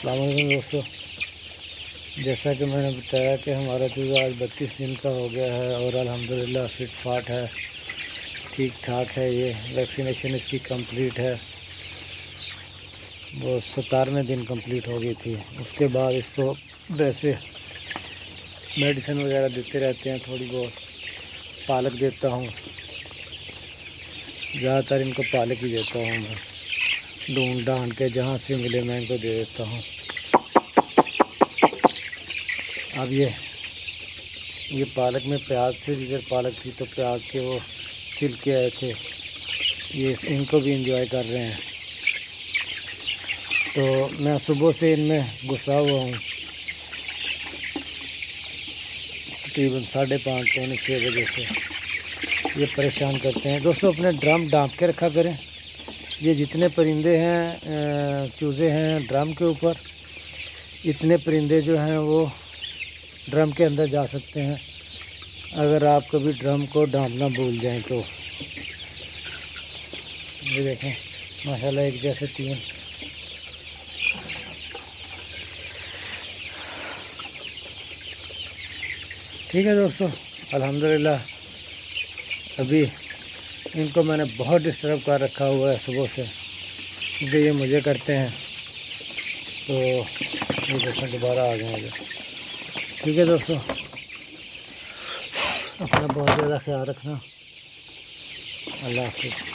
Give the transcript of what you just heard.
अस्सलाम वालेकुम दोस्तों, जैसा कि मैंने बताया कि हमारा चूज़ा आज 32 दिन का हो गया है और अल्हम्दुलिल्लाह फिट फाट है, ठीक ठाक है। ये वैक्सीनेशन इसकी कंप्लीट है। वो 17वें दिन कंप्लीट हो गई थी। उसके बाद इसको वैसे मेडिसिन वगैरह देते रहते हैं, थोड़ी बहुत पालक देता हूँ। ज़्यादातर इनको पालक ही देता हूँ मैं, ढूंढ ढांड के जहाँ से मिले मैं इनको दे देता हूँ। अब ये पालक में प्याज थे, जिधर पालक थी तो प्याज के वो छिलके आए थे, ये इनको भी एंजॉय कर रहे हैं। तो मैं सुबह से इनमें घुसा हुआ हूँ, तकरीबन 5:30 पौने 6 बजे से ये परेशान करते हैं। दोस्तों, अपने ड्रम ढाँप के रखा करें। ये जितने परिंदे हैं, चूज़े हैं ड्रम के ऊपर, इतने परिंदे जो हैं वो ड्रम के अंदर जा सकते हैं, अगर आप कभी ड्रम को ढाँपना भूल जाएं तो। ये देखें माशाल्लाह, एक जैसे 3। ठीक है दोस्तों, अल्हम्दुलिल्लाह अभी इनको मैंने बहुत डिस्टर्ब कर रखा हुआ है सुबह से, क्योंकि ये मुझे करते हैं। तो ये देखें दोबारा आ गए मुझे। ठीक है दोस्तों, अपना बहुत ज़्यादा ख्याल रखना। अल्लाह हाफ़िज़।